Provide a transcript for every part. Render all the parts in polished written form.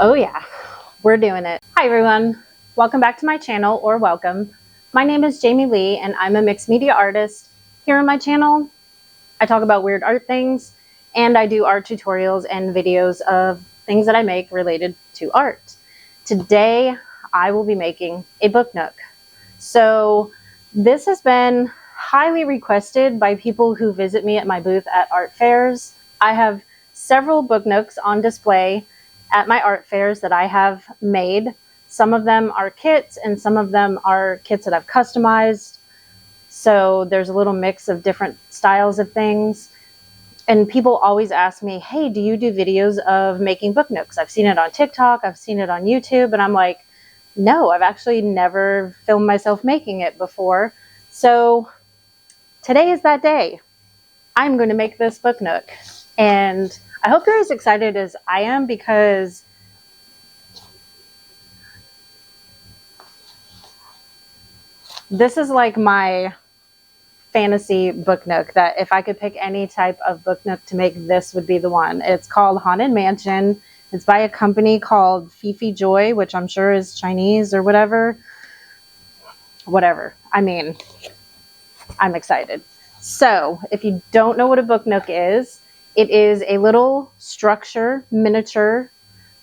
Oh yeah, we're doing it. Hi everyone, welcome back to my channel, or welcome. My name is Jaime Leigh and I'm a mixed media artist. Here on my channel, I talk about weird art things and I do art tutorials and videos of things that I make related to art. Today, I will be making a book nook. So this has been highly requested by people who visit me at my booth at art fairs. I have several book nooks on display at my art fairs that I have made. Some of them are kits and some of them are kits that I've customized. So there's a little mix of different styles of things. And people always ask me, hey, do you do videos of making book nooks? I've seen it on TikTok, I've seen it on YouTube, and I'm like, no, I've actually never filmed myself making it before. So today is that day. I'm going to make this book nook. And I hope you're as excited as I am, because this is like my fantasy book nook, that if I could pick any type of book nook to make, this would be the one. It's called Haunted Mansion. It's by a company called Fifi Joy, which I'm sure is Chinese or whatever. I mean, I'm excited. So if you don't know what a book nook is, it is a little structure, miniature,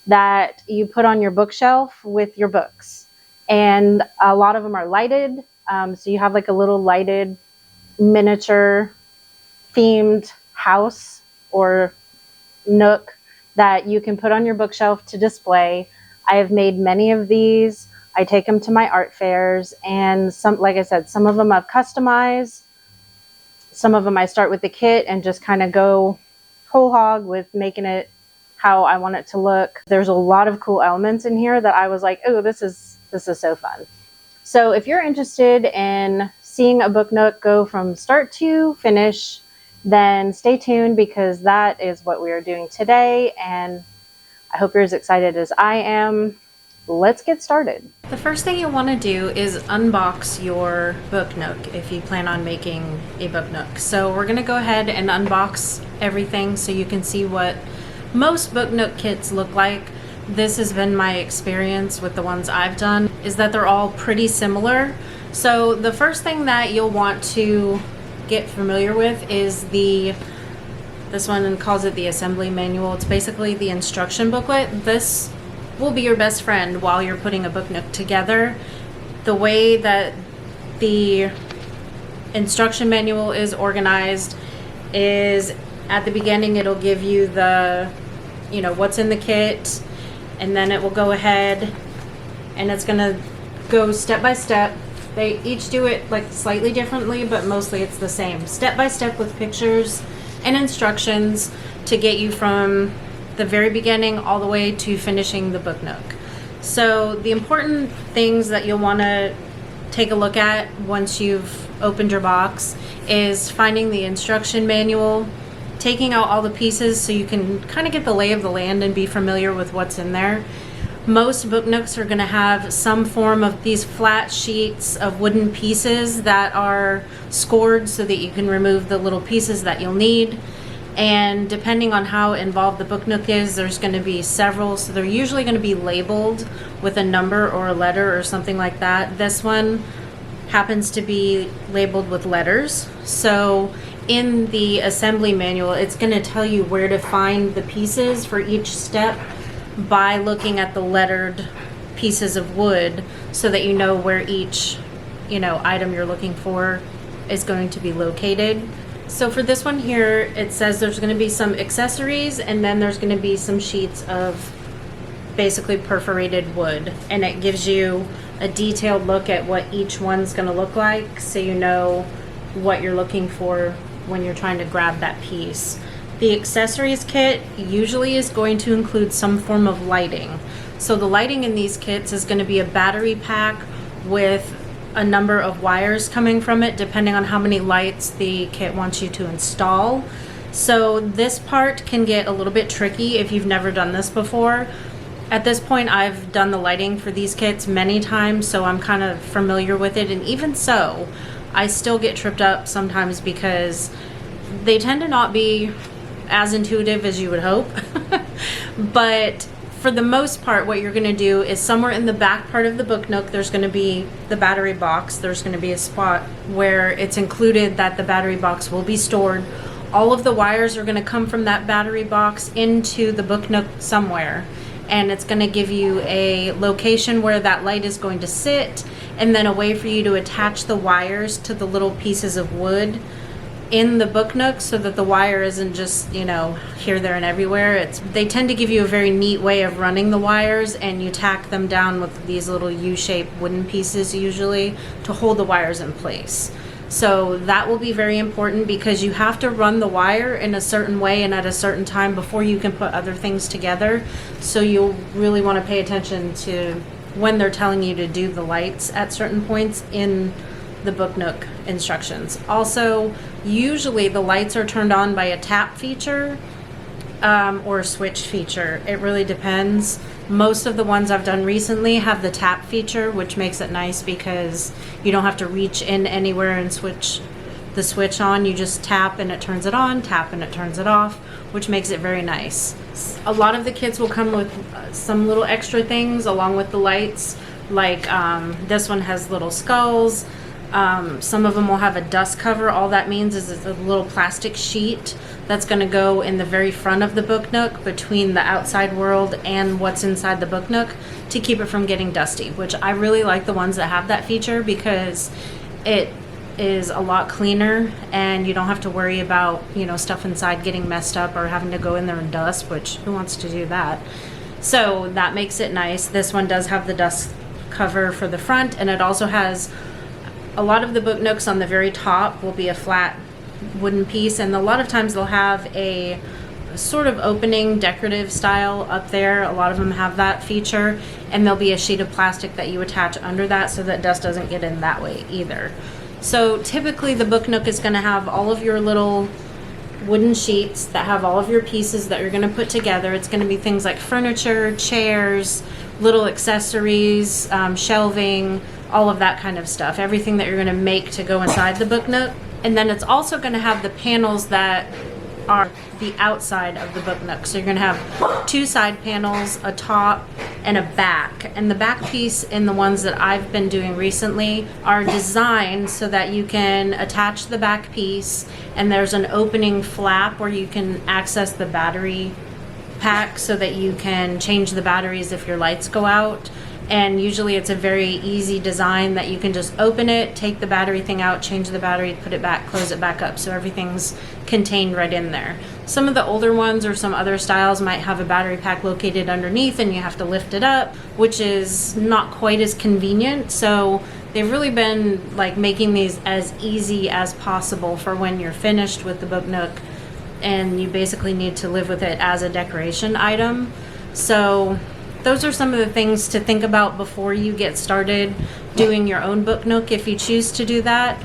that you put on your bookshelf with your books. And a lot of them are lighted. So you have like a little lighted miniature themed house or nook that you can put on your bookshelf to display. I have made many of these. I take them to my art fairs, and some, like I said, some of them I've customized. Some of them I start with the kit and just kind of go whole hog with making it how I want it to look. There's a lot of cool elements in here that I was like, oh, this is so fun. So if you're interested in seeing a book nook go from start to finish, then stay tuned, because that is what we are doing today. And I hope you're as excited as I am. Let's get started. The first thing you want to do is unbox your book nook if you plan on making a book nook. So we're going to go ahead and unbox everything so you can see what most book nook kits look like. This has been my experience with the ones I've done, is that they're all pretty similar. So the first thing that you'll want to get familiar with is this one calls it the assembly manual. It's basically the instruction booklet. This will be your best friend while you're putting a book nook together. The way that the instruction manual is organized is, at the beginning it'll give you the, what's in the kit, and then it will go ahead and it's going to go step by step. They each do it like slightly differently, but mostly it's the same. Step by step with pictures and instructions to get you from the very beginning all the way to finishing the book nook. So the important things that you'll want to take a look at once you've opened your box is finding the instruction manual, taking out all the pieces so you can kind of get the lay of the land and be familiar with what's in there. Most book nooks are going to have some form of these flat sheets of wooden pieces that are scored so that you can remove the little pieces that you'll need. And depending on how involved the book nook is, there's going to be several. So they're usually going to be labeled with a number or a letter or something like that. This one happens to be labeled with letters. So in the assembly manual, it's going to tell you where to find the pieces for each step by looking at the lettered pieces of wood, so that you know where each, item you're looking for is going to be located. So for this one here, it says there's going to be some accessories, and then there's going to be some sheets of basically perforated wood, and it gives you a detailed look at what each one's going to look like, so you know what you're looking for when you're trying to grab that piece. The accessories kit usually is going to include some form of lighting. So the lighting in these kits is going to be a battery pack with a number of wires coming from it, depending on how many lights the kit wants you to install. So this part can get a little bit tricky if you've never done this before. At this point, I've done the lighting for these kits many times, so I'm kind of familiar with it. And even so, I still get tripped up sometimes because they tend to not be as intuitive as you would hope. But for the most part, what you're going to do is somewhere in the back part of the BookNook, there's going to be the battery box. There's going to be a spot where it's included that the battery box will be stored. All of the wires are going to come from that battery box into the BookNook somewhere. And it's going to give you a location where that light is going to sit, and then a way for you to attach the wires to the little pieces of wood in the BookNook so that the wire isn't just, you know, here, there, and everywhere. They tend to give you a very neat way of running the wires, and you tack them down with these little U-shaped wooden pieces usually to hold the wires in place. So that will be very important because you have to run the wire in a certain way and at a certain time before you can put other things together. So you'll really want to pay attention to when they're telling you to do the lights at certain points in the BookNook instructions. Also, usually the lights are turned on by a tap feature or a switch feature. It really depends. Most of the ones I've done recently have the tap feature, which makes it nice because you don't have to reach in anywhere and switch the switch on. You just tap and it turns it on, tap and it turns it off, which makes it very nice. A lot of the kits will come with some little extra things along with the lights, like this one has little skulls. Some of them will have a dust cover. All that means is it's a little plastic sheet that's going to go in the very front of the BookNook between the outside world and what's inside the BookNook to keep it from getting dusty, which I really like the ones that have that feature because it is a lot cleaner and you don't have to worry about, you know, stuff inside getting messed up or having to go in there and dust, which who wants to do that? So that makes it nice. This one does have the dust cover for the front, and it also has a lot of the BookNooks on the very top will be a flat wooden piece, and a lot of times they'll have a sort of opening decorative style up there. A lot of them have that feature, and there'll be a sheet of plastic that you attach under that so that dust doesn't get in that way either. So typically the BookNook is going to have all of your little wooden sheets that have all of your pieces that you're going to put together. It's going to be things like furniture, chairs, little accessories, shelving, all of that kind of stuff, everything that you're going to make to go inside the BookNook. And then it's also going to have the panels that are the outside of the BookNook. So you're going to have two side panels, a top, and a back. And the back piece in the ones that I've been doing recently are designed so that you can attach the back piece, and there's an opening flap where you can access the battery pack so that you can change the batteries if your lights go out. And usually it's a very easy design that you can just open it, take the battery thing out, change the battery, put it back, close it back up, so everything's contained right in there. Some of the older ones or some other styles might have a battery pack located underneath and you have to lift it up, which is not quite as convenient. So they've really been like making these as easy as possible for when you're finished with the BookNook and you basically need to live with it as a decoration item. So those are some of the things to think about before you get started doing your own BookNook if you choose to do that.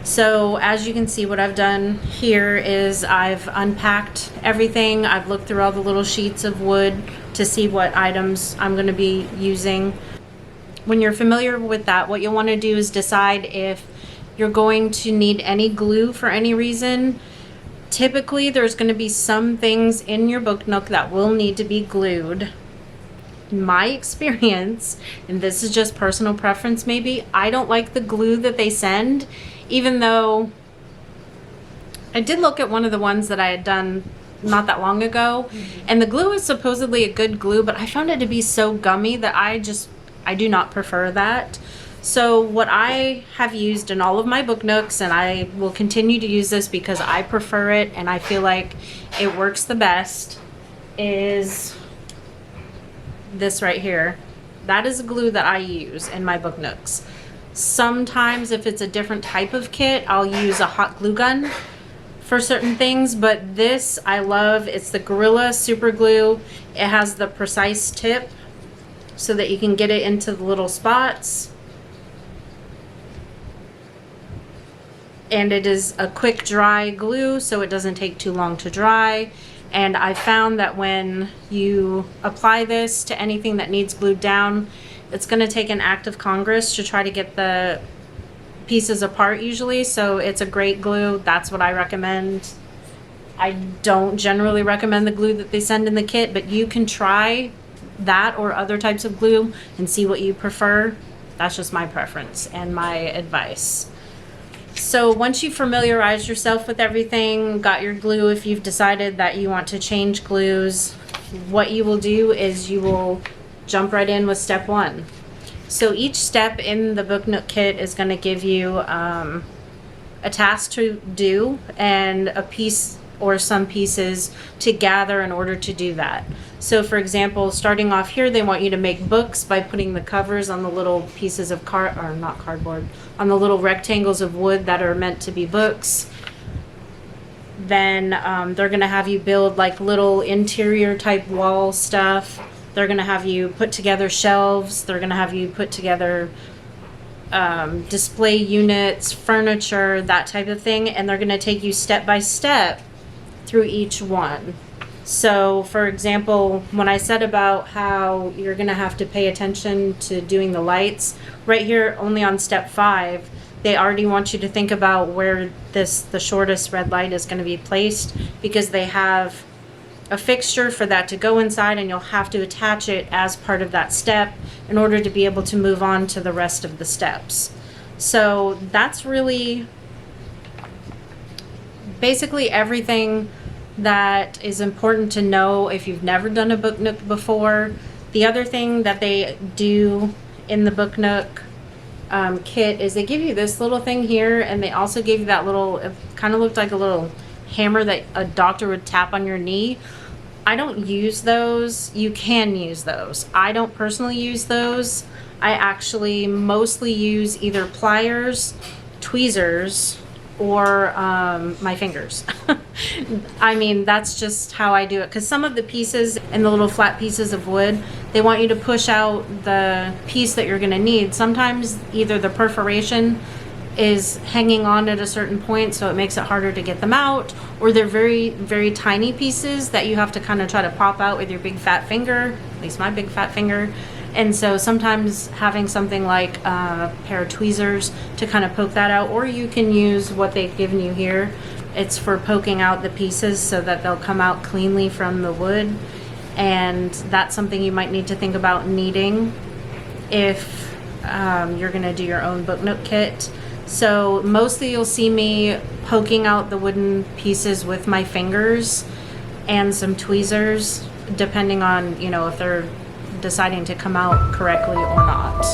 So as you can see, what I've done here is I've unpacked everything. I've looked through all the little sheets of wood to see what items I'm going to be using. When you're familiar with that, what you'll want to do is decide if you're going to need any glue for any reason. Typically, there's going to be some things in your BookNook that will need to be glued. In my experience, and this is just personal preference maybe, I don't like the glue that they send, even though I did look at one of the ones that I had done not that long ago, and the glue is supposedly a good glue, but I found it to be so gummy that I do not prefer that. So what I have used in all of my BookNooks, and I will continue to use this because I prefer it and I feel like it works the best, is this right here. That is a glue that I use in my BookNooks. Sometimes if it's a different type of kit, I'll use a hot glue gun for certain things, but this I love. It's the Gorilla Super Glue. It has the precise tip so that you can get it into the little spots. And it is a quick dry glue, so it doesn't take too long to dry. And I found that when you apply this to anything that needs glued down, it's going to take an act of Congress to try to get the pieces apart usually. So it's a great glue. That's what I recommend. I don't generally recommend the glue that they send in the kit, but you can try that or other types of glue and see what you prefer. That's just my preference and my advice. So once you familiarize yourself with everything, got your glue, if you've decided that you want to change glues, what you will do is you will jump right in with step 1. So each step in the BookNook kit is going to give you a task to do and a piece or some pieces to gather in order to do that. So for example, starting off here, they want you to make books by putting the covers on the little pieces of on the little rectangles of wood that are meant to be books. Then they're gonna have you build like little interior type wall stuff. They're gonna have you put together shelves. They're gonna have you put together display units, furniture, that type of thing. And they're gonna take you step by step through each one. So for example, when I said about how you're gonna have to pay attention to doing the lights, right here only on step 5, they already want you to think about where the shortest red light is gonna be placed, because they have a fixture for that to go inside, and you'll have to attach it as part of that step in order to be able to move on to the rest of the steps. So that's really basically everything that is important to know if you've never done a BookNook before. The other thing that they do in the BookNook kit is they give you this little thing here, and they also give you that little, it kind of looked like a little hammer that a doctor would tap on your knee. I don't use those. You can use those. I don't personally use those. I actually mostly use either pliers, tweezers, or my fingers. I mean, that's just how I do it, because some of the pieces and the little flat pieces of wood, they want you to push out the piece that you're going to need. Sometimes either the perforation is hanging on at a certain point, so it makes it harder to get them out, or they're very, very tiny pieces that you have to kind of try to pop out with your big fat finger, at least my big fat finger. And so sometimes having something like a pair of tweezers to kind of poke that out, or you can use what they've given you here. It's for poking out the pieces so that they'll come out cleanly from the wood. And that's something you might need to think about needing if you're going to do your own BookNook kit. So mostly you'll see me poking out the wooden pieces with my fingers and some tweezers, depending on, you know, if they're deciding to come out correctly or not.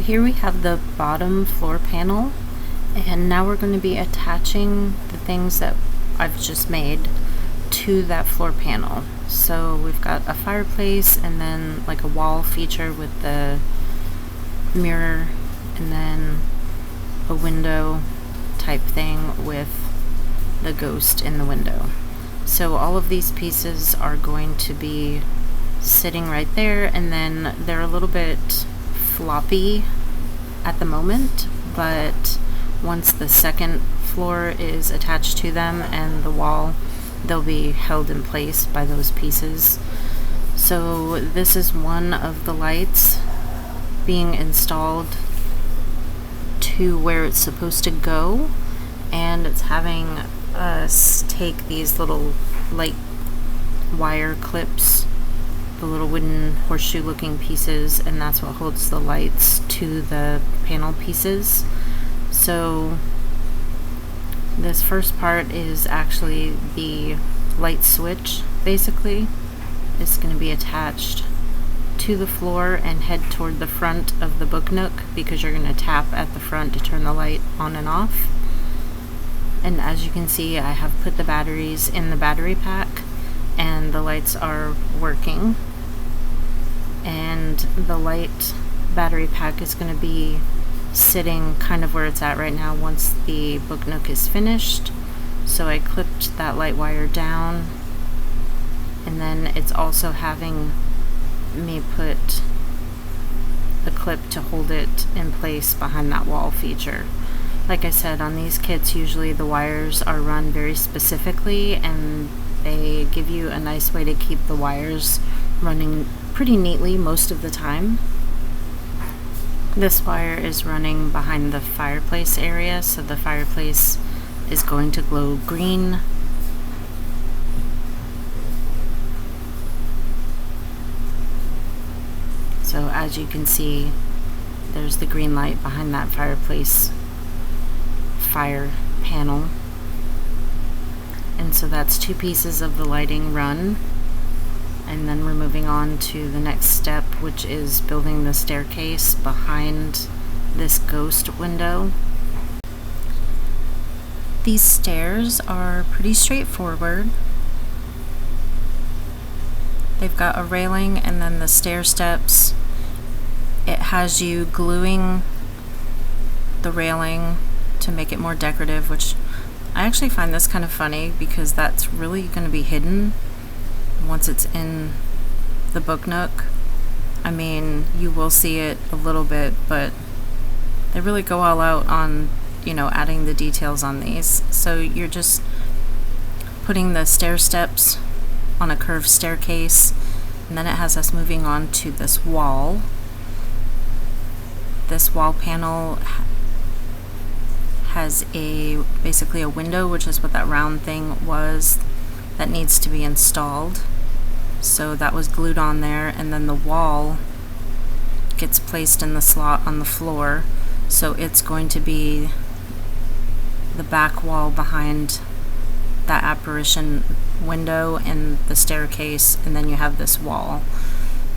here we have the bottom floor panel, and now we're going to be attaching the things that I've just made to that floor panel. So we've got a fireplace and then like a wall feature with the mirror, and then a window type thing with the ghost in the window. So all of these pieces are going to be sitting right there, and then they're a little bit floppy at the moment, but once the second floor is attached to them and the wall, they'll be held in place by those pieces. So this is one of the lights being installed to where it's supposed to go, and it's having us take these little light wire clips, the little wooden horseshoe looking pieces, and that's what holds the lights to the panel pieces. So this first part is actually the light switch. Basically, it's going to be attached to the floor and head toward the front of the BookNook, because you're going to tap at the front to turn the light on and off. And as you can see, I have put the batteries in the battery pack and the lights are working. And the light battery pack is going to be sitting kind of where it's at right now once the BookNook is finished. So I clipped that light wire down, and then it's also having me put a clip to hold it in place behind that wall feature. Like I said, on these kits usually the wires are run very specifically, and they give you a nice way to keep the wires running pretty neatly most of the time. This wire is running behind the fireplace area, so the fireplace is going to glow green. So as you can see, there's the green light behind that fireplace fire panel. And so that's two pieces of the lighting run. And then we're moving on to the next step, which is building the staircase behind this ghost window. These stairs are pretty straightforward. They've got a railing and then the stair steps. It has you gluing the railing to make it more decorative, which I actually find this kind of funny because that's really going to be hidden once it's in the BookNook. I mean, you will see it a little bit, but they really go all out on, you know, adding the details on these. So you're just putting the stair steps on a curved staircase, and then it has us moving on to this wall. This wall panel has basically a window, which is what that round thing was, that needs to be installed. So that was glued on there, and then the wall gets placed in the slot on the floor. So it's going to be the back wall behind that apparition window and the staircase, and then you have this wall.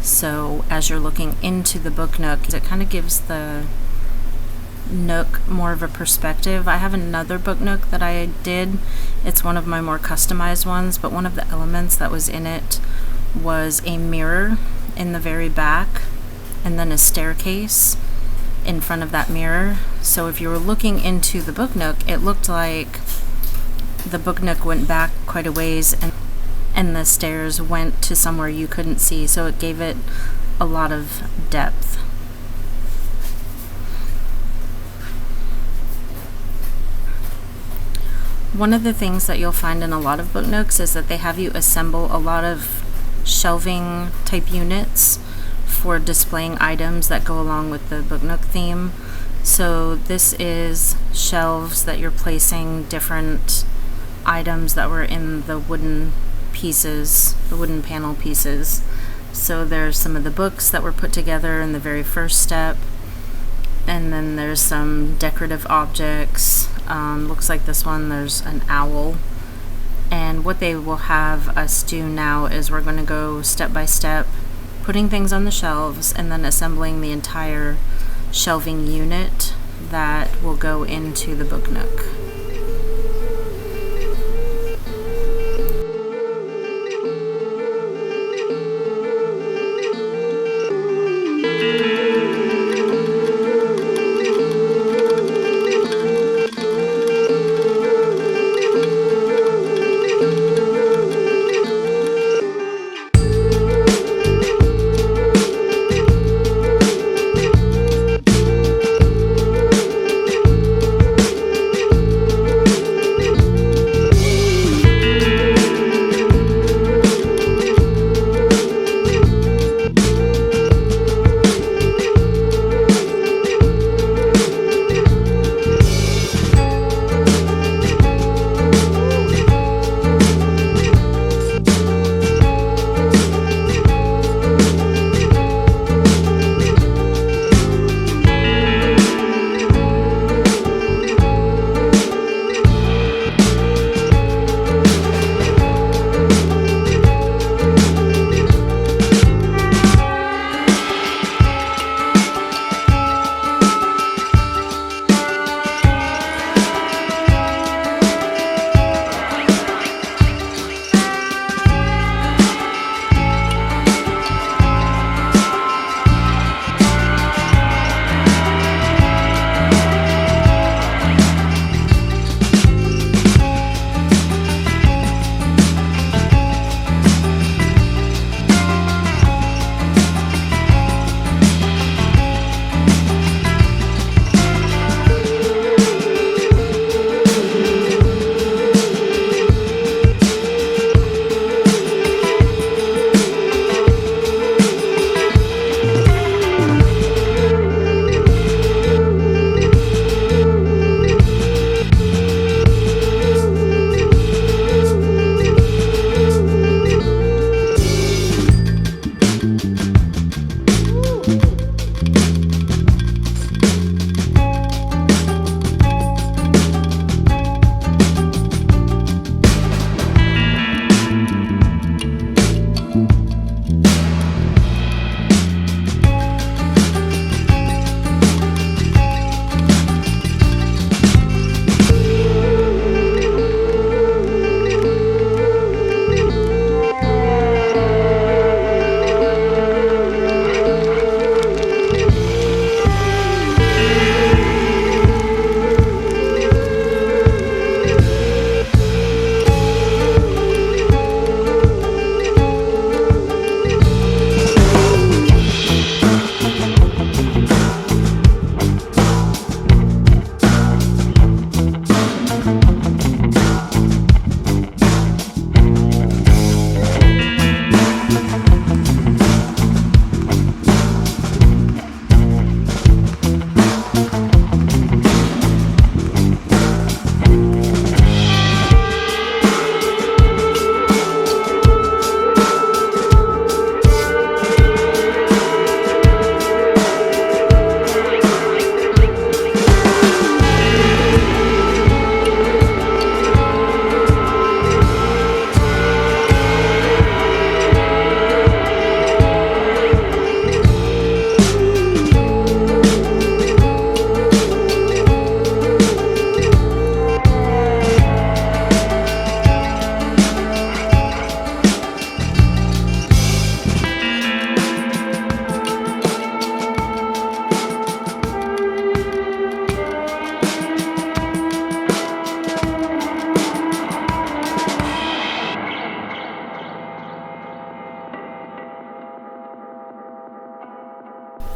So as you're looking into the BookNook, it kind of gives the nook more of a perspective. I have another BookNook that I did. It's one of my more customized ones, but one of the elements that was in it was a mirror in the very back, and then a staircase in front of that mirror. So if you were looking into the BookNook, it looked like the BookNook went back quite a ways, and the stairs went to somewhere you couldn't see, so it gave it a lot of depth. One of the things that you'll find in a lot of BookNooks is that they have you assemble a lot of shelving type units for displaying items that go along with the BookNook theme. So this is shelves that you're placing different items that were in the wooden pieces, the wooden panel pieces. So there's some of the books that were put together in the very first step, and then there's some decorative objects. Looks like this one, there's an owl. And what they will have us do now is we're going to go step by step, putting things on the shelves and then assembling the entire shelving unit that will go into the BookNook.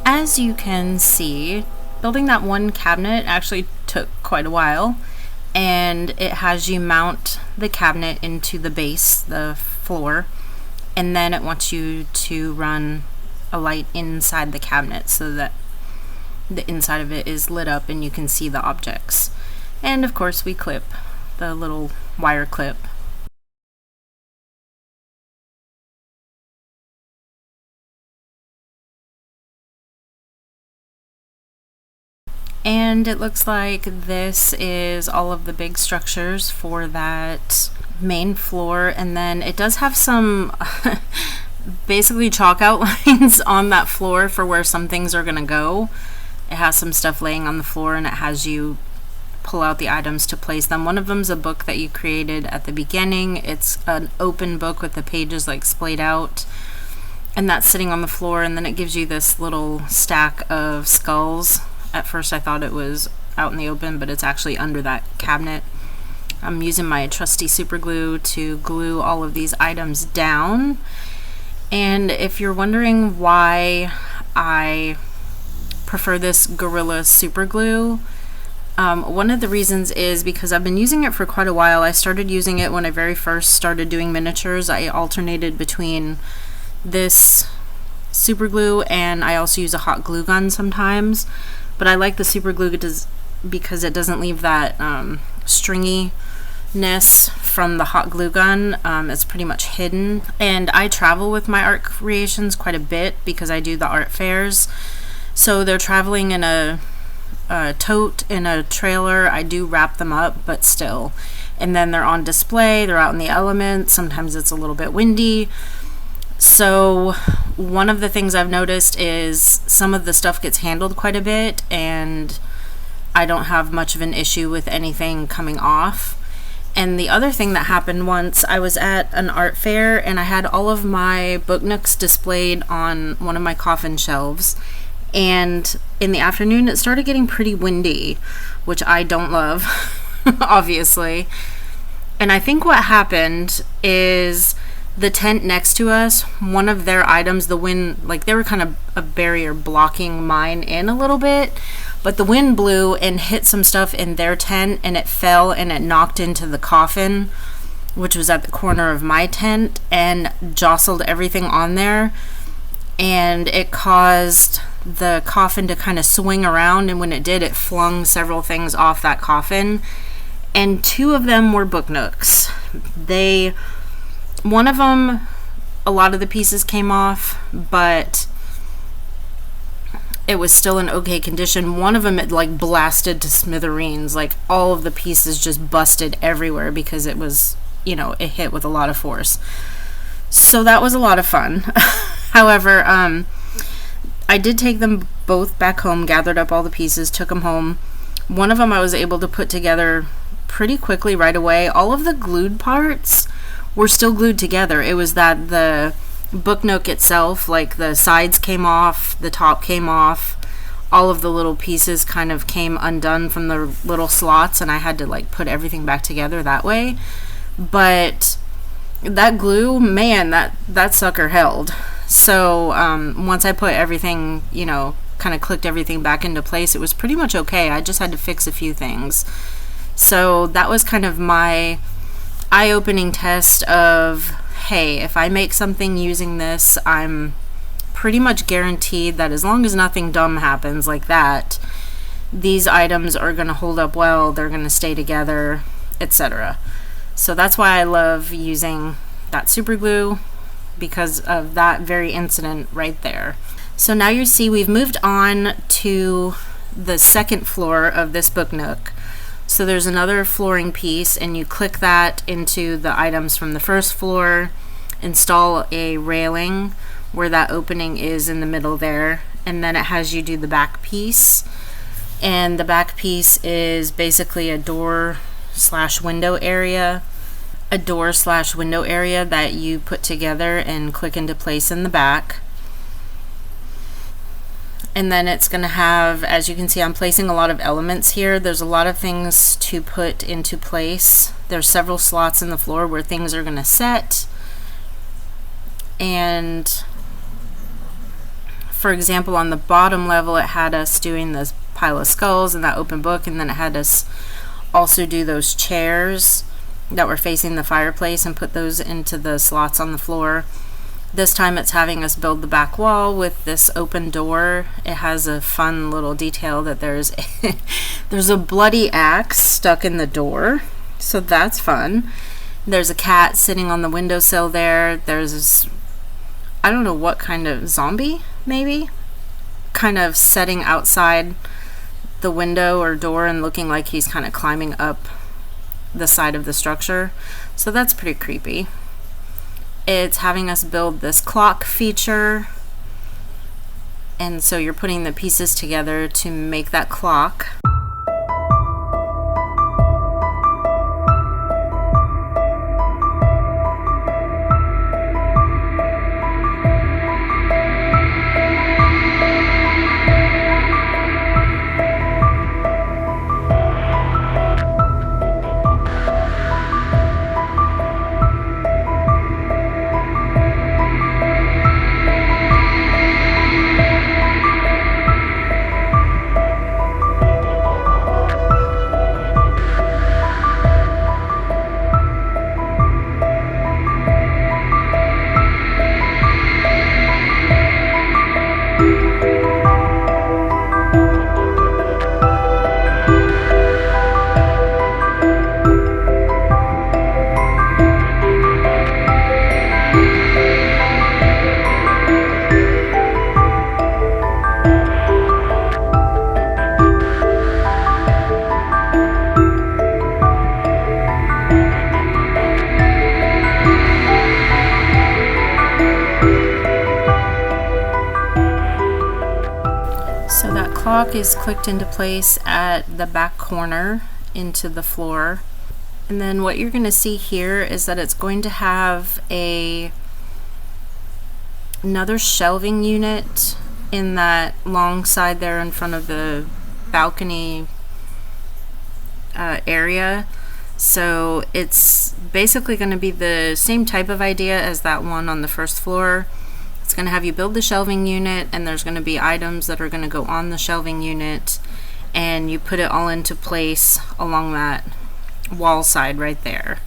As you can see, building that one cabinet actually took quite a while, and it has you mount the cabinet into the base, the floor, and then it wants you to run a light inside the cabinet so that the inside of it is lit up and you can see the objects. And of course we clip the little wire clip. And it looks like this is all of the big structures for that main floor, and then it does have some basically chalk outlines on that floor for where some things are gonna go. It has some stuff laying on the floor, and it has you pull out the items to place them. One of them's a book that you created at the beginning. It's an open book with the pages like splayed out, and that's sitting on the floor, and then it gives you this little stack of skulls. At first I thought it was out in the open, but it's actually under that cabinet. I'm using my trusty super glue to glue all of these items down. And if you're wondering why I prefer this Gorilla super glue, one of the reasons is because I've been using it for quite a while. I started using it when I very first started doing miniatures. I alternated between this super glue and I also use a hot glue gun sometimes, but I like the super glue because it doesn't leave that stringiness from the hot glue gun. It's pretty much hidden. And I travel with my art creations quite a bit because I do the art fairs, so they're traveling in a tote in a trailer. I do wrap them up, but still. And then they're on display, they're out in the elements, sometimes it's a little bit windy. So one of the things I've noticed is some of the stuff gets handled quite a bit, and I don't have much of an issue with anything coming off. And the other thing that happened once, I was at an art fair and I had all of my BookNooks displayed on one of my coffin shelves, and in the afternoon it started getting pretty windy, which I don't love obviously. And I think what happened is the tent next to us, one of their items, the wind, like they were kind of a barrier blocking mine in a little bit, but the wind blew and hit some stuff in their tent, and it fell and it knocked into the coffin, which was at the corner of my tent, and jostled everything on there, and it caused the coffin to kind of swing around, and when it did, it flung several things off that coffin, and two of them were BookNooks. One of them, a lot of the pieces came off, but it was still in okay condition. One of them, it like blasted to smithereens, like all of the pieces just busted everywhere because it was, you know, it hit with a lot of force. So that was a lot of fun. However, I did take them both back home, gathered up all the pieces, took them home. One of them I was able to put together pretty quickly right away. All of the glued parts were still glued together. It was that the BookNook itself, like the sides came off, the top came off, all of the little pieces kind of came undone from the little slots, and I had to like put everything back together that way. But that glue, man, that sucker held. So once I put everything, you know, kind of clicked everything back into place, it was pretty much okay. I just had to fix a few things. So that was kind of my eye-opening test of, hey, if I make something using this, I'm pretty much guaranteed that as long as nothing dumb happens like that, these items are going to hold up well, they're going to stay together, etc. So that's why I love using that super glue, because of that very incident right there. So now you see we've moved on to the second floor of this BookNook. So there's another flooring piece, and you click that into the items from the first floor, install a railing where that opening is in the middle there, and then it has you do the back piece. And the back piece is basically a door/window area, that you put together and click into place in the back. And then it's going to have, as you can see, I'm placing a lot of elements here. There's a lot of things to put into place. There's several slots in the floor where things are going to set. And for example, on the bottom level, it had us doing this pile of skulls and that open book, and then it had us also do those chairs that were facing the fireplace and put those into the slots on the floor. This time it's having us build the back wall with this open door. It has a fun little detail that there's a bloody axe stuck in the door, so that's fun. There's a cat sitting on the windowsill there. There's this, I don't know what kind of zombie, maybe, kind of setting outside the window or door and looking like he's kind of climbing up the side of the structure. So that's pretty creepy. It's having us build this clock feature. And so you're putting the pieces together to make that clock. So that clock is clicked into place at the back corner into the floor. And then what you're going to see here is that it's going to have another shelving unit in that long side there in front of the balcony area. So it's basically going to be the same type of idea as that one on the first floor. It's going to have you build the shelving unit, and there's going to be items that are going to go on the shelving unit, and you put it all into place along that wall side right there.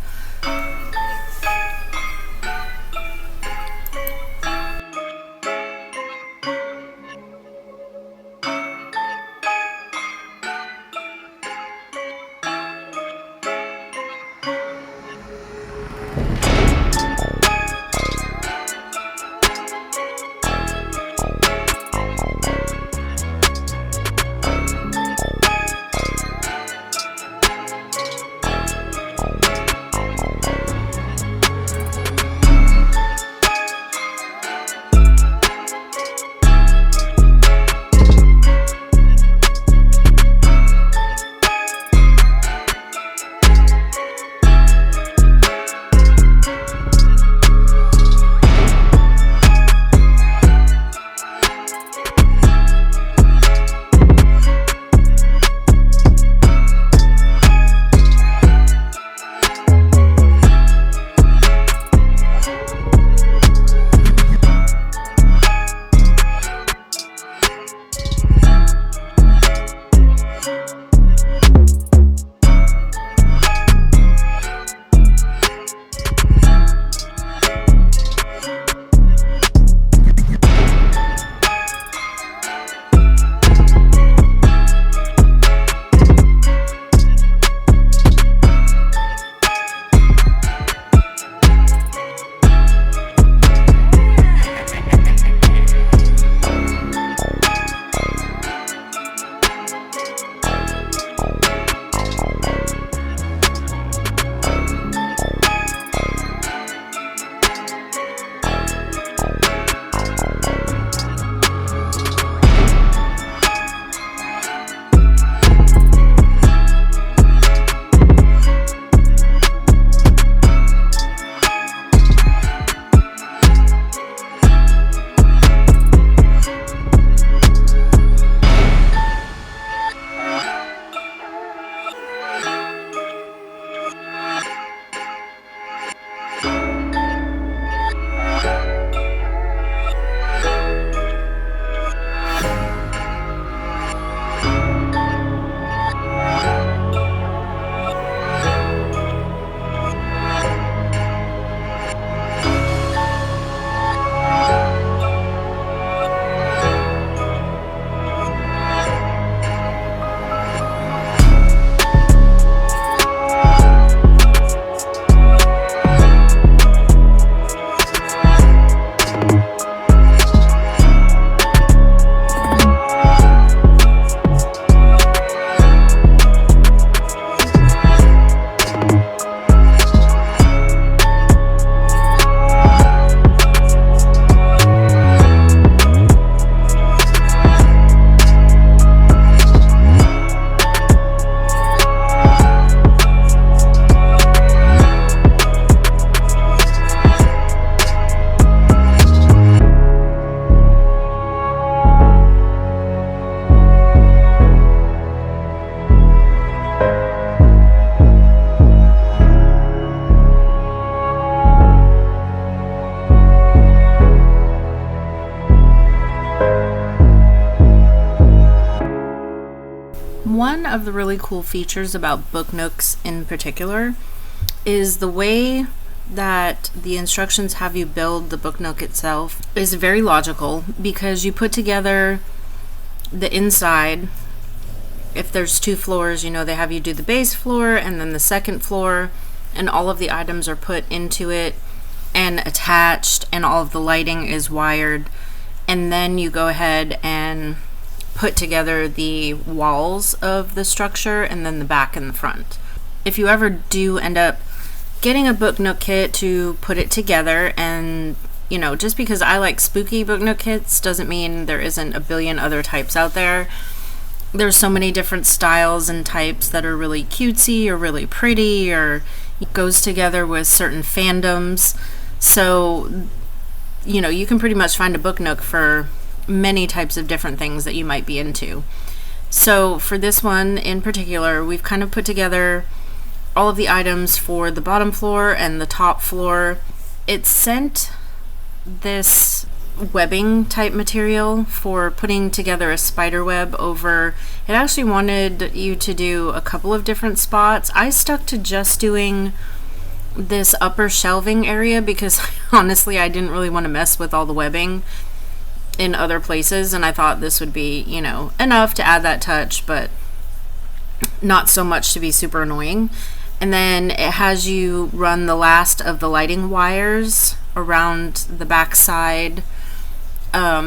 of the really cool features about BookNooks in particular is the way that the instructions have you build the BookNook itself is very logical, because you put together the inside. If there's 2 floors, you know, they have you do the base floor and then the second floor, and all of the items are put into it and attached, and all of the lighting is wired, and then you go ahead and put together the walls of the structure, and then the back and the front. If you ever do end up getting a BookNook kit to put it together, and you know, just because I like spooky BookNook kits doesn't mean there isn't a billion other types out there. There's so many different styles and types that are really cutesy or really pretty, or it goes together with certain fandoms. So, you know, you can pretty much find a BookNook for many types of different things that you might be into. So for this one in particular, we've kind of put together all of the items for the bottom floor and the top floor. It sent this webbing type material for putting together a spider web over. It actually wanted you to do a couple of different spots. I stuck to just doing this upper shelving area because honestly I didn't really want to mess with all the webbing in other places, and I thought this would be, you know, enough to add that touch, but not so much to be super annoying. And then it has you run the last of the lighting wires around the back side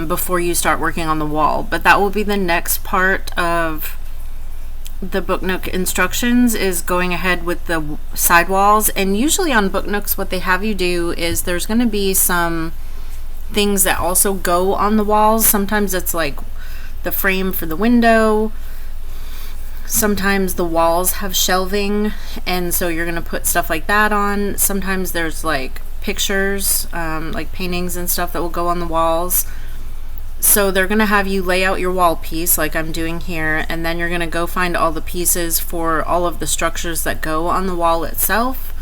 before you start working on the wall. But that will be the next part of the BookNook instructions, is going ahead with the sidewalls. And usually on BookNooks what they have you do is there's going to be some things that also go on the walls. Sometimes it's like the frame for the window. Sometimes the walls have shelving, and so you're going to put stuff like that on. Sometimes there's like pictures, like paintings and stuff that will go on the walls. So they're going to have you lay out your wall piece like I'm doing here, and then you're going to go find all the pieces for all of the structures that go on the wall itself.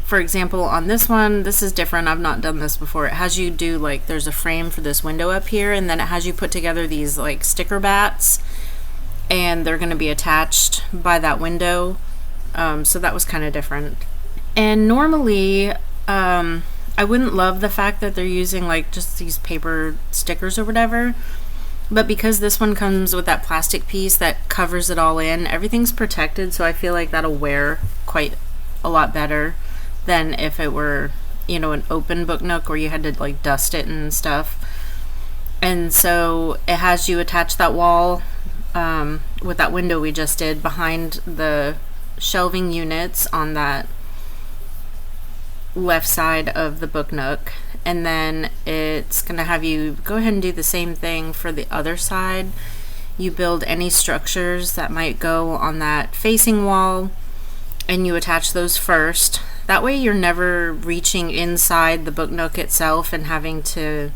For example, on this one, this is different. I've not done this before. It has you do like, there's a frame for this window up here, and then it has you put together these like sticker bats, and they're going to be attached by that window. So that was kind of different. And normally, I wouldn't love the fact that they're using like just these paper stickers or whatever, but because this one comes with that plastic piece that covers it all in, everything's protected, so I feel like that'll wear quite a lot better than if it were, you know, an open BookNook where you had to like dust it and stuff. And so it has you attach that wall with that window we just did behind the shelving units on that left side of the BookNook, and then it's going to have you go ahead and do the same thing for the other side. You build any structures that might go on that facing wall, and you attach those first. That way you're never reaching inside the BookNook itself and having to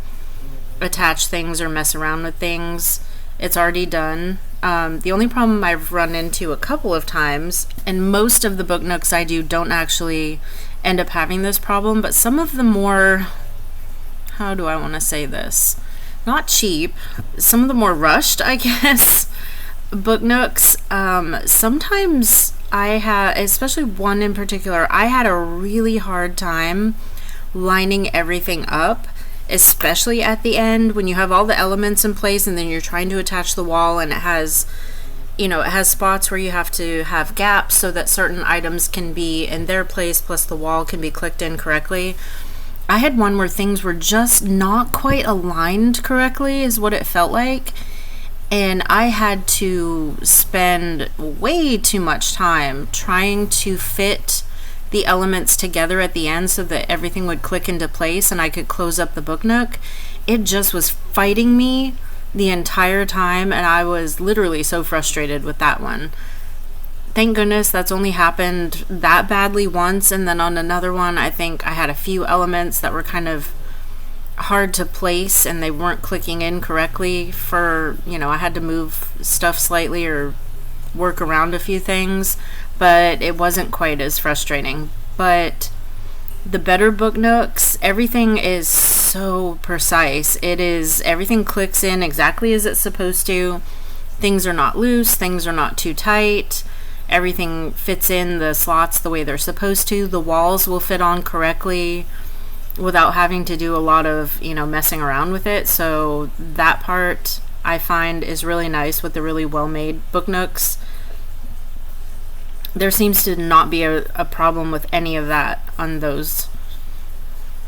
attach things or mess around with things. It's already done. The only problem I've run into a couple of times, and most of the BookNooks I do don't actually end up having this problem, but some of the more, how do I want to say this? Not cheap, some of the more rushed, I guess, BookNooks, sometimes I had, especially one in particular, I had a really hard time lining everything up, especially at the end when you have all the elements in place and then you're trying to attach the wall, and it has, you know, it has spots where you have to have gaps so that certain items can be in their place plus the wall can be clicked in correctly. I had one where things were just not quite aligned correctly is what it felt like, and I had to spend way too much time trying to fit the elements together at the end so that everything would click into place and I could close up the BookNook. It just was fighting me the entire time, and I was literally so frustrated with that one. Thank goodness that's only happened that badly once, and then on another one I think I had a few elements that were kind of hard to place and they weren't clicking in correctly for, you know, I had to move stuff slightly or work around a few things, but it wasn't quite as frustrating. But the better BookNooks, everything is so precise. It is, everything clicks in exactly as it's supposed to. things are not loose, things are not too tight, everything fits in the slots the way they're supposed to. The walls will fit on correctly without having to do a lot of, messing around with it. So that part I find is really nice with the really well-made BookNooks. There seems to not be a problem with any of that on those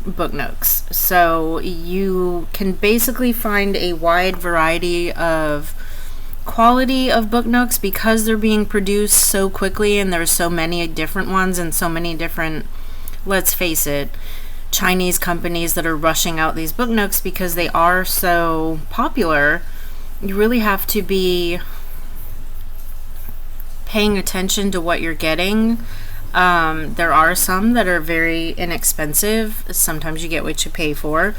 BookNooks. So you can basically find a wide variety of quality of BookNooks because they're being produced so quickly, and there's so many different ones and so many different, let's face it, Chinese companies that are rushing out these BookNooks because they are so popular. You really have to be paying attention to what you're getting. There are some that are very inexpensive. Sometimes you get what you pay for.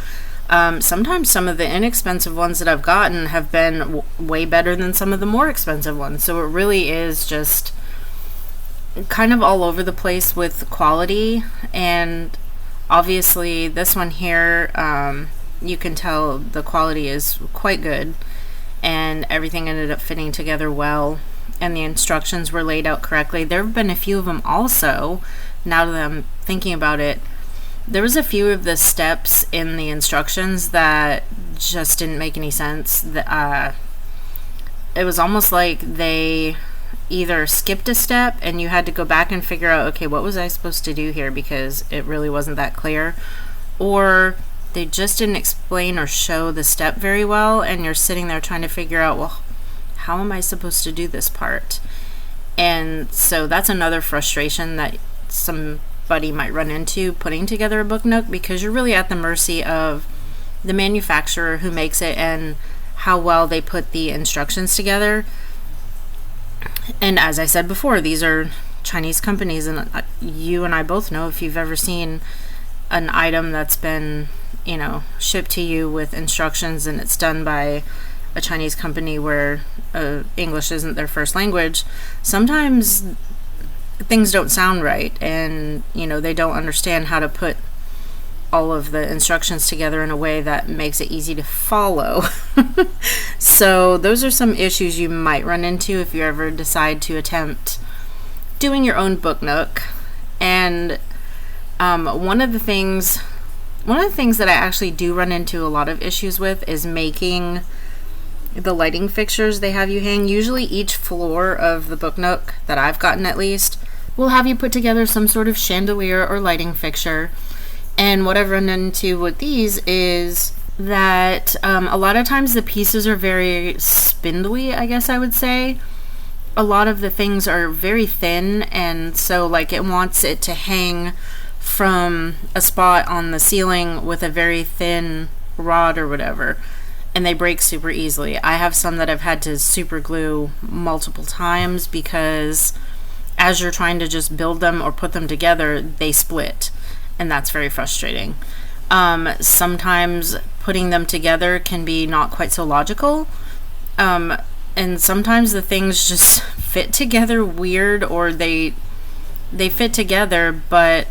Sometimes some of the inexpensive ones that I've gotten have been way better than some of the more expensive ones. So it really is just kind of all over the place with quality. And obviously this one here, you can tell the quality is quite good, and everything ended up fitting together well, and the instructions were laid out correctly. There have been a few of them also, now that I'm thinking about it. There was a few of the steps in the instructions that just didn't make any sense. It was almost like they either skipped a step and you had to go back and figure out, okay, what was I supposed to do here, because it really wasn't that clear, or they just didn't explain or show the step very well, and you're sitting there trying to figure out, well, how am I supposed to do this part? And so that's another frustration that somebody might run into putting together a BookNook, because you're really at the mercy of the manufacturer who makes it and how well they put the instructions together. And as I said before, these are Chinese companies, and you and I both know, if you've ever seen an item that's been, shipped to you with instructions and it's done by a Chinese company where English isn't their first language, sometimes things don't sound right, and they don't understand how to put all of the instructions together in a way that makes it easy to follow. So those are some issues you might run into if you ever decide to attempt doing your own BookNook. And one of the things that I actually do run into a lot of issues with is making the lighting fixtures they have you hang. Usually each floor of the BookNook, that I've gotten at least, will have you put together some sort of chandelier or lighting fixture. And what I've run into with these is that a lot of times the pieces are very spindly, I guess I would say. A lot of the things are very thin, and so like it wants it to hang from a spot on the ceiling with a very thin rod or whatever, and they break super easily. I have some that I've had to super glue multiple times because as you're trying to just build them or put them together, they split, and that's very frustrating. Sometimes putting them together can be not quite so logical, and sometimes the things just fit together weird, or they fit together, but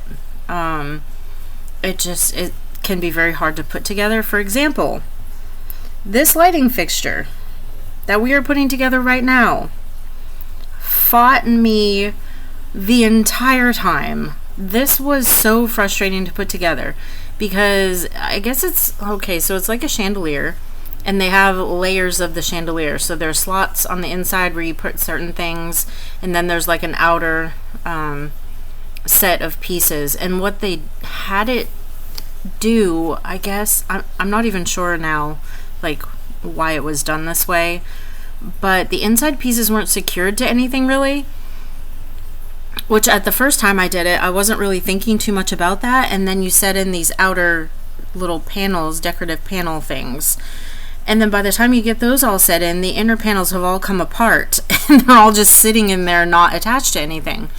it can be very hard to put together. For example, this lighting fixture that we are putting together right now fought me the entire time. This was so frustrating to put together because I guess it's okay, so it's like a chandelier, and they have layers of the chandelier. So there's slots on the inside where you put certain things, and then there's like an outer set of pieces. And what they had it do, I guess, I'm not even sure now like why it was done this way, but the inside pieces weren't secured to anything really, which at the first time I did it, I wasn't really thinking too much about that. And then you set in these outer little panels, decorative panel things, and then by the time you get those all set in, the inner panels have all come apart and they're all just sitting in there not attached to anything.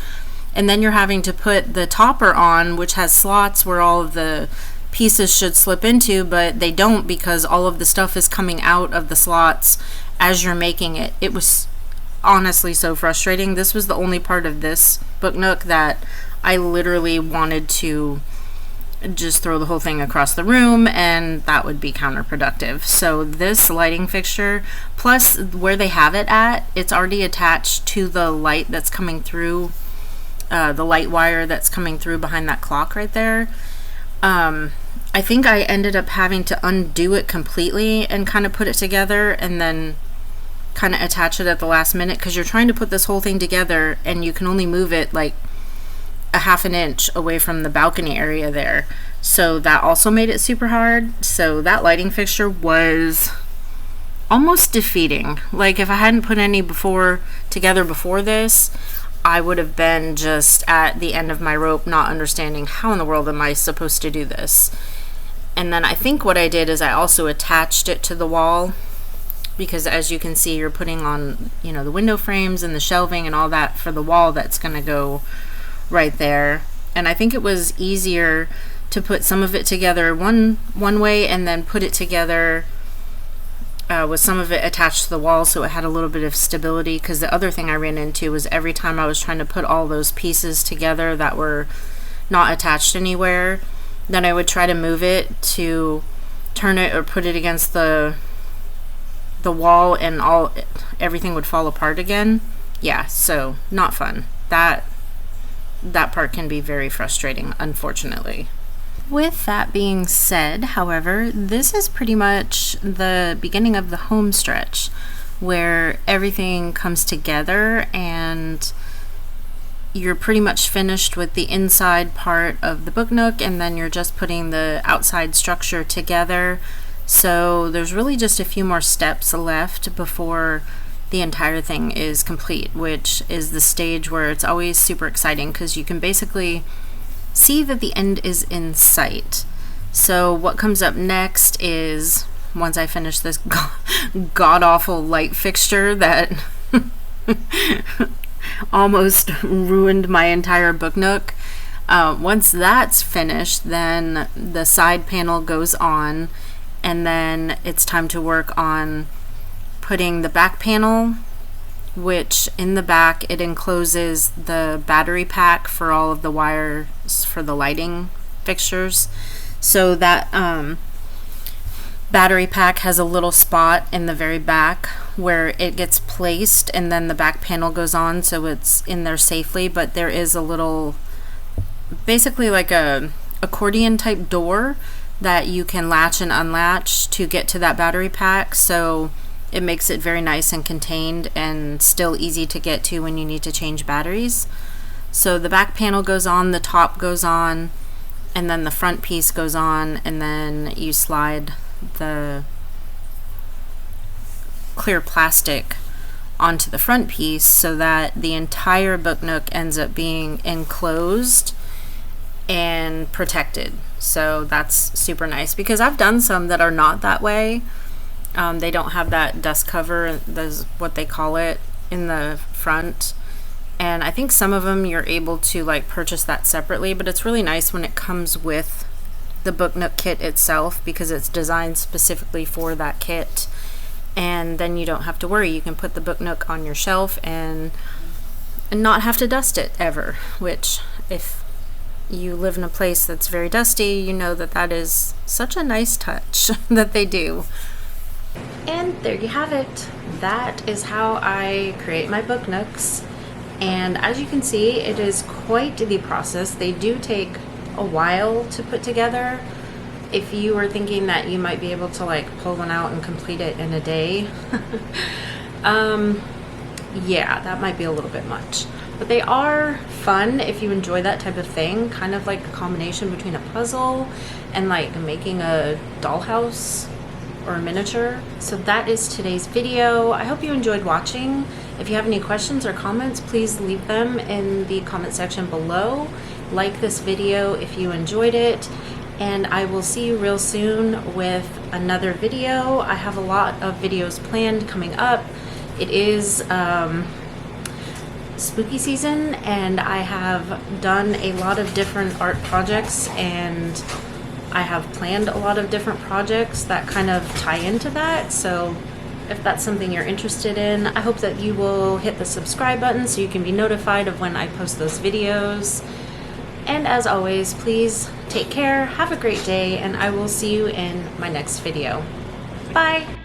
And then you're having to put the topper on, which has slots where all of the pieces should slip into, but they don't, because all of the stuff is coming out of the slots as you're making it. It was honestly so frustrating. This was the only part of this BookNook that I literally wanted to just throw the whole thing across the room, and that would be counterproductive. So this lighting fixture, plus where they have it at, it's already attached to the light that's coming through, the light wire that's coming through behind that clock right there. I think I ended up having to undo it completely and kind of put it together and then kind of attach it at the last minute, because you're trying to put this whole thing together and you can only move it like a half an inch away from the balcony area there. So that also made it super hard. So that lighting fixture was almost defeating. Like, if I hadn't put any together before this, I would have been just at the end of my rope, not understanding how in the world am I supposed to do this. And then I think what I did is I also attached it to the wall, because as you can see, you're putting on, you know, the window frames and the shelving and all that for the wall that's going to go right there. And I think it was easier to put some of it together one way and then put it together with some of it attached to the wall, so it had a little bit of stability. Because the other thing I ran into was every time I was trying to put all those pieces together that were not attached anywhere, then I would try to move it to turn it or put it against the wall, and everything would fall apart again. Yeah, so not fun. That part can be very frustrating, unfortunately. With that being said, however, this is pretty much the beginning of the home stretch, where everything comes together and you're pretty much finished with the inside part of the BookNook, and then you're just putting the outside structure together. So there's really just a few more steps left before the entire thing is complete, which is the stage where it's always super exciting, because you can basically see that the end is in sight. So what comes up next is, once I finish this god-awful light fixture that almost ruined my entire BookNook, once that's finished, then the side panel goes on, and then it's time to work on putting the back panel, which in the back it encloses the battery pack for all of the wires for the lighting fixtures. So that battery pack has a little spot in the very back where it gets placed, and then the back panel goes on, so it's in there safely. But there is a little, basically like a accordion type door that you can latch and unlatch to get to that battery pack, so it makes it very nice and contained and still easy to get to when you need to change batteries. So the back panel goes on, the top goes on, and then the front piece goes on, and then you slide the clear plastic onto the front piece so that the entire BookNook ends up being enclosed and protected. So that's super nice, because I've done some that are not that way. They don't have that dust cover, that's what they call it, in the front. And I think some of them you're able to like purchase that separately, but it's really nice when it comes with the BookNook kit itself, because it's designed specifically for that kit. And then you don't have to worry. You can put the BookNook on your shelf and not have to dust it ever, which, if you live in a place that's very dusty, you know that that is such a nice touch that they do. And there you have it. That is how I create my BookNooks. And as you can see, it is quite the process. They do take a while to put together. If you were thinking that you might be able to like pull one out and complete it in a day, yeah, that might be a little bit much. But they are fun if you enjoy that type of thing, kind of like a combination between a puzzle and like making a dollhouse or a miniature. So that is today's video. I hope you enjoyed watching. If you have any questions or comments, please leave them in the comment section below. Like this video if you enjoyed it, and I will see you real soon with another video. I have a lot of videos planned coming up. It is spooky season, and I have done a lot of different art projects, and I have planned a lot of different projects that kind of tie into that. So if that's something you're interested in, I hope that you will hit the subscribe button so you can be notified of when I post those videos. And as always, please take care, have a great day, and I will see you in my next video. Bye!